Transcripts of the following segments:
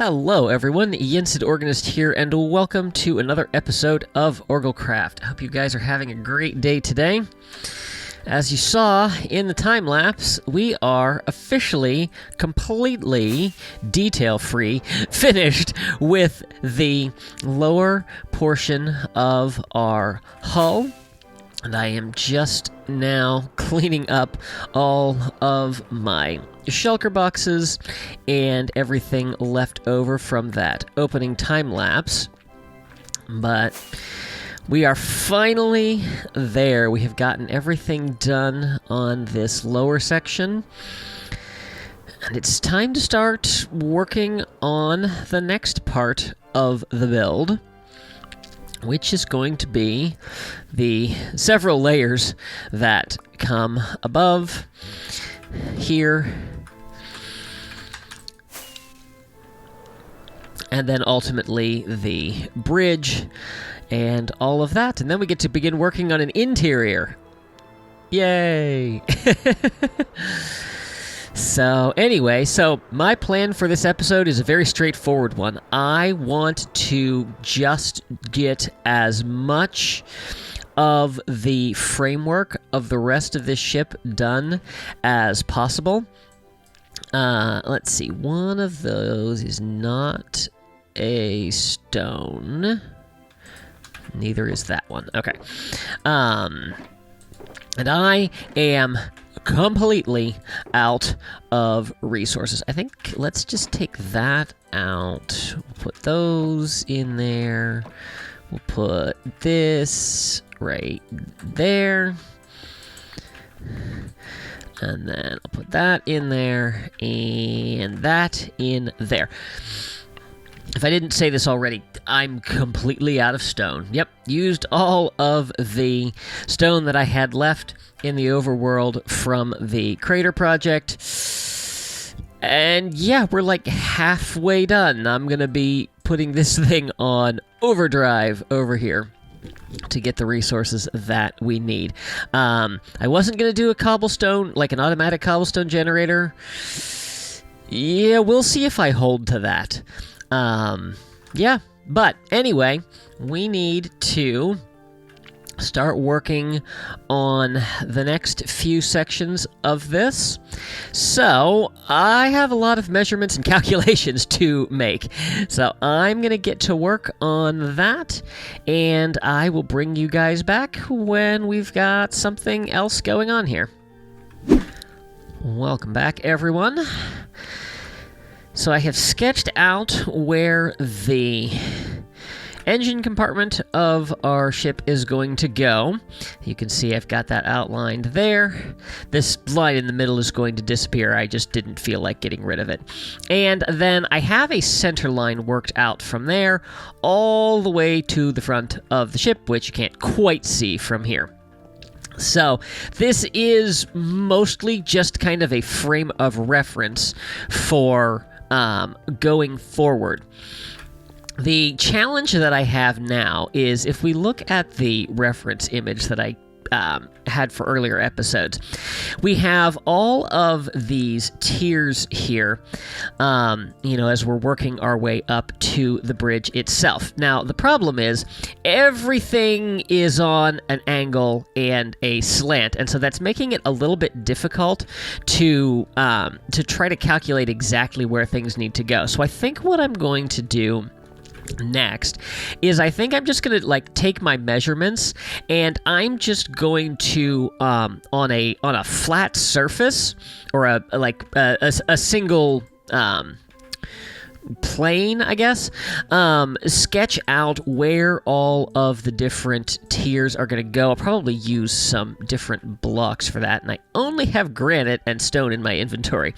Hello everyone, Yensid Organist here, and welcome to another episode of OrgelCraft. I hope you guys are having a great day today. As you saw in the time-lapse, we are officially, completely detail-free, finished with the lower portion of our hull. And I am just now cleaning up all of my shulker boxes and everything left over from that opening time-lapse. But we are finally there. We have gotten everything done on this lower section. And it's time to start working on the next part of the build, which is going to be the several layers that come above here, and then ultimately the bridge and all of that. And then we get to begin working on an interior. Yay! So anyway, my plan for this episode is a very straightforward one. I want to just get as much of the framework of the rest of this ship done as possible. Let's see, one of those is not a stone. Neither is that one. Okay. And I am completely out of resources. I think let's just take that out. We'll put those in there. We'll put this right there. And then I'll put that in there and that in there. If I didn't say this already, I'm completely out of stone. Yep, used all of the stone that I had left in the overworld from the crater project. And yeah, we're like halfway done. I'm going to be putting this thing on overdrive over here to get the resources that we need. I wasn't going to do a cobblestone, like an automatic cobblestone generator. Yeah, we'll see if I hold to that. Yeah, but anyway, we need to start working on the next few sections of this. So I have a lot of measurements and calculations to make. So I'm going to get to work on that, and I will bring you guys back when we've got something else going on here. Welcome back, everyone. So I have sketched out where the engine compartment of our ship is going to go. You can see I've got that outlined there. This line in the middle is going to disappear. I just didn't feel like getting rid of it. And then I have a center line worked out from there all the way to the front of the ship, which you can't quite see from here. So this is mostly just kind of a frame of reference for going forward. The challenge that I have now is if we look at the reference image that I had for earlier episodes, we have all of these tiers here, as we're working our way up to the bridge itself. Now, the problem is everything is on an angle and a slant, and so that's making it a little bit difficult to try to calculate exactly where things need to go. So I think what I'm going to do next is I think I'm just going to take my measurements, and I'm just going to on a flat surface or a single plane, I guess, sketch out where all of the different tiers are going to go. I'll probably use some different blocks for that, and I only have granite and stone in my inventory.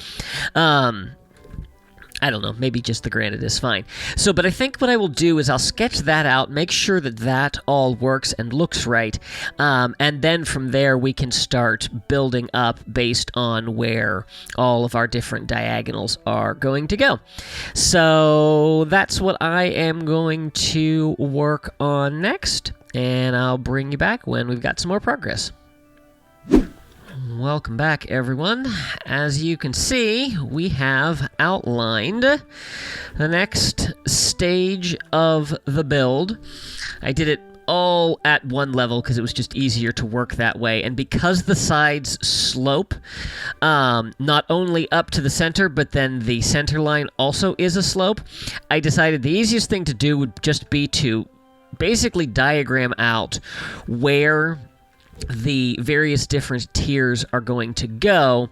I don't know, maybe just the granite is fine. But I think what I will do is I'll sketch that out, make sure that that all works and looks right, and then from there we can start building up based on where all of our different diagonals are going to go. So that's what I am going to work on next, and I'll bring you back when we've got some more progress. Welcome back, everyone. As you can see, we have outlined the next stage of the build. I did it all at one level because it was just easier to work that way, and because the sides slope not only up to the center, but then the center line also is a slope, I decided the easiest thing to do would just be to basically diagram out where the various different tiers are going to go,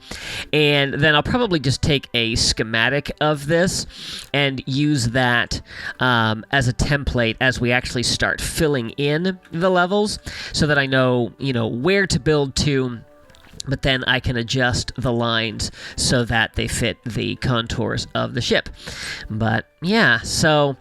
and then I'll probably just take a schematic of this and use that as a template as we actually start filling in the levels, so that I know, where to build to, but then I can adjust the lines so that they fit the contours of the ship. But yeah, so,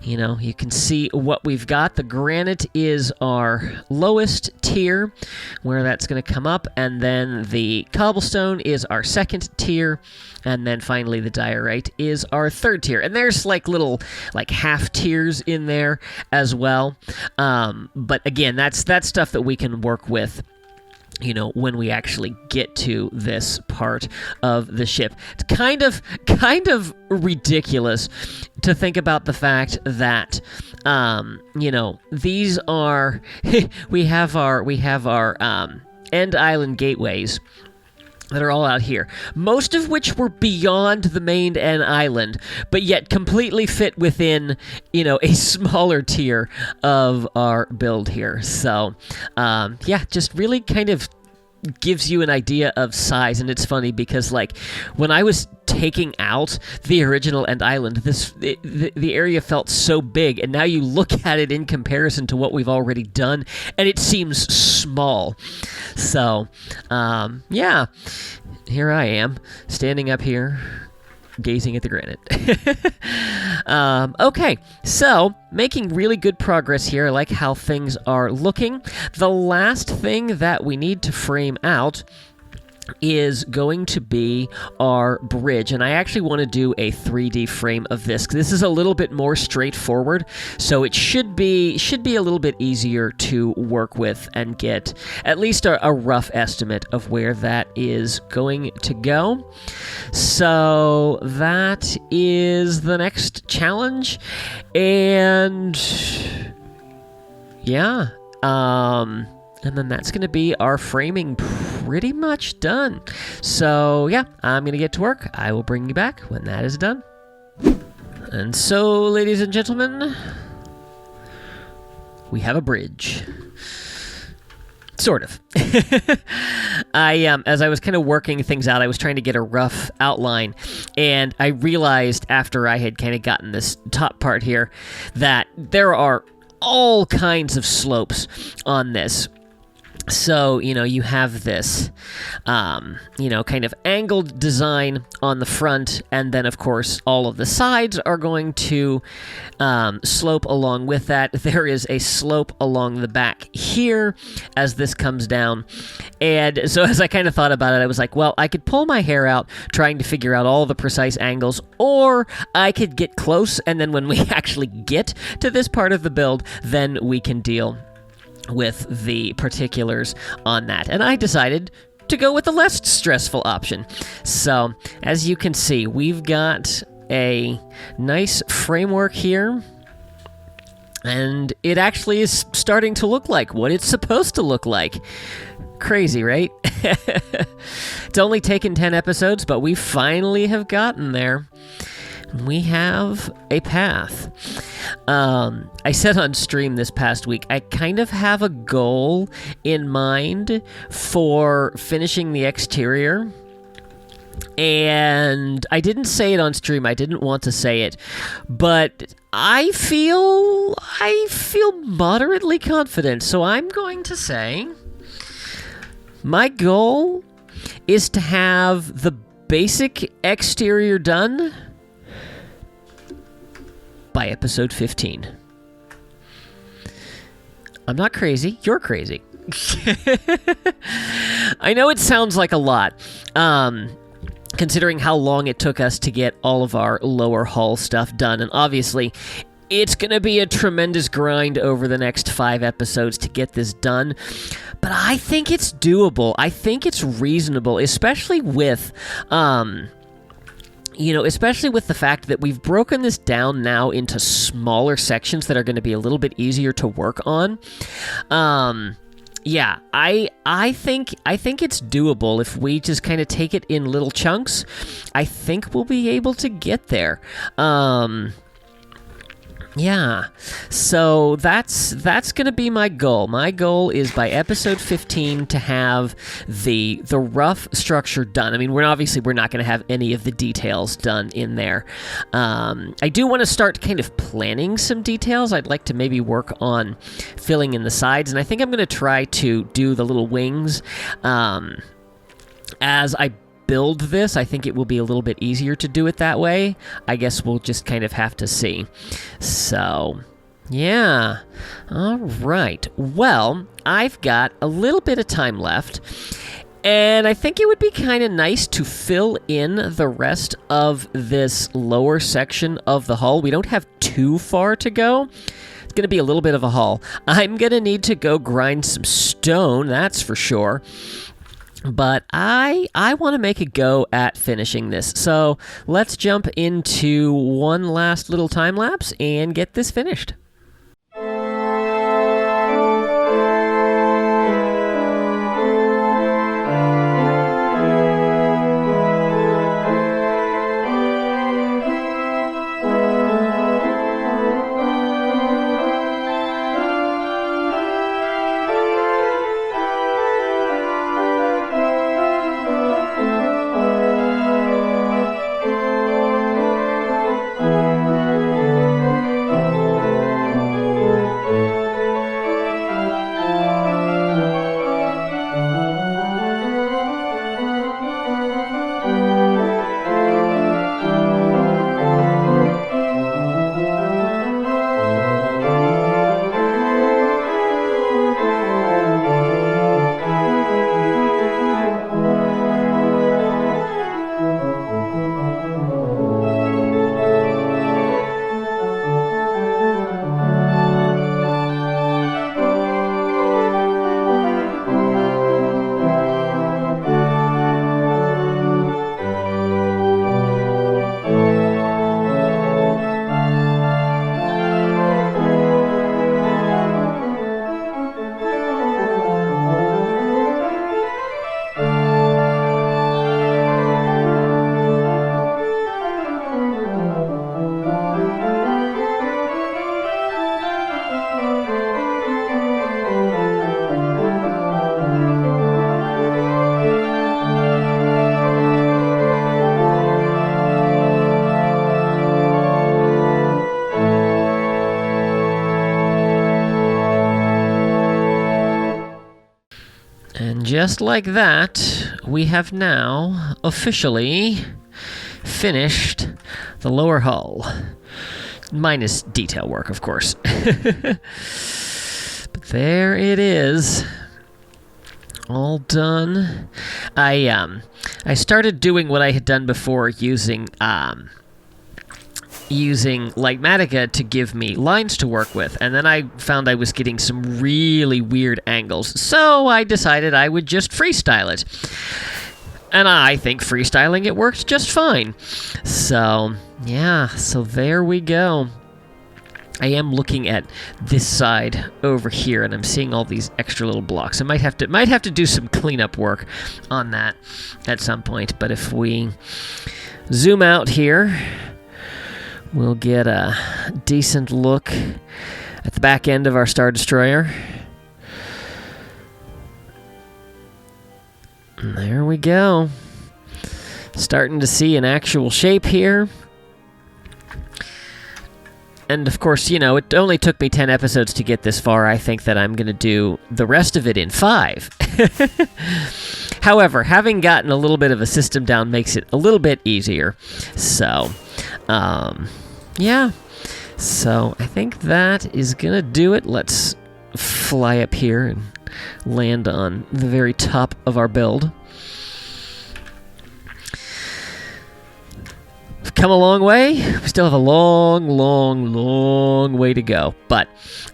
you can see what we've got. The granite is our lowest tier, where that's going to come up, and then the cobblestone is our second tier, and then finally the diorite is our third tier. And there's little half tiers in there as well. But again, that's stuff that we can work with when we actually get to this part of the ship. It's kind of ridiculous to think about the fact that, these are, we have our end island gateways that are all out here, most of which were beyond the main end island, but yet completely fit within, a smaller tier of our build here. So, yeah, just really kind of gives you an idea of size. And it's funny because, when I was taking out the original end island, the area felt so big, and now you look at it in comparison to what we've already done, and it seems small. So, yeah, here I am, standing up here, gazing at the granite. Okay, so making really good progress here. I like how things are looking. The last thing that we need to frame out is going to be our bridge, and I actually want to do a 3D frame of this. This is a little bit more straightforward, so it should be a little bit easier to work with and get at least a rough estimate of where that is going to go. So that is the next challenge, and yeah, and then that's going to be our framing pretty much done. So yeah, I'm going to get to work. I will bring you back when that is done. And so, ladies and gentlemen, we have a bridge. Sort of. As I was kind of working things out, I was trying to get a rough outline, and I realized after I had kind of gotten this top part here that there are all kinds of slopes on this. So, you have this, kind of angled design on the front, and then, of course, all of the sides are going to slope along with that. There is a slope along the back here as this comes down. And so as I kind of thought about it, I was like, well, I could pull my hair out trying to figure out all the precise angles, or I could get close, and then when we actually get to this part of the build, then we can deal with the particulars on that. And I decided to go with the less stressful option. So, as you can see, we've got a nice framework here, and it actually is starting to look like what it's supposed to look like. Crazy, right? It's only taken 10 episodes, but we finally have gotten there. We have a path. I said on stream this past week, I kind of have a goal in mind for finishing the exterior. And I didn't say it on stream. I didn't want to say it, but I feel moderately confident. So I'm going to say my goal is to have the basic exterior done by episode 15. I'm not crazy. You're crazy. I know it sounds like a lot, considering how long it took us to get all of our lower hull stuff done. And obviously, It's going to be a tremendous grind over the next 5 episodes to get this done, but I think it's doable. I think it's reasonable, especially with, especially with the fact that we've broken this down now into smaller sections that are going to be a little bit easier to work on. Yeah, I think it's doable if we just kind of take it in little chunks. I think we'll be able to get there. Yeah, so that's going to be my goal. My goal is by episode 15 to have the rough structure done. I mean, we're not going to have any of the details done in there. I do want to start kind of planning some details. I'd like to maybe work on filling in the sides, and I think I'm going to try to do the little wings as I build this. I think it will be a little bit easier to do it that way. I guess we'll just kind of have to see. So, yeah. All right. Well, I've got a little bit of time left, and I think it would be kind of nice to fill in the rest of this lower section of the hull. We don't have too far to go. It's going to be a little bit of a haul. I'm going to need to go grind some stone, that's for sure. But I want to make a go at finishing this. So let's jump into one last little time lapse and get this finished. Just like that, we have now officially finished the lower hull. Minus detail work, of course. But there it is. All done. I started doing what I had done before using Ligmatica to give me lines to work with, and then I found I was getting some really weird angles, so I decided I would just freestyle it. And I think freestyling it worked just fine. So, yeah, so there we go. I am looking at this side over here, and I'm seeing all these extra little blocks. I might have to do some cleanup work on that at some point, but if we zoom out here, we'll get a decent look at the back end of our Star Destroyer. And there we go. Starting to see an actual shape here. And of course, you know, it only took me 10 episodes to get this far. I think that I'm going to do the rest of it in 5. However, having gotten a little bit of a system down makes it a little bit easier. So, yeah. So, I think that is going to do it. Let's fly up here and land on the very top of our build. come a long way. We still have a long, long, long way to go. But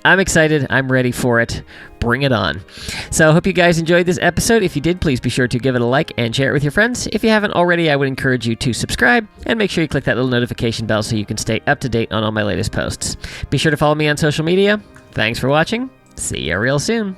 I'm excited. I'm ready for it. Bring it on. So I hope you guys enjoyed this episode. If you did, please be sure to give it a like and share it with your friends. If you haven't already, I would encourage you to subscribe and make sure you click that little notification bell so you can stay up to date on all my latest posts. Be sure to follow me on social media. Thanks for watching. See you real soon.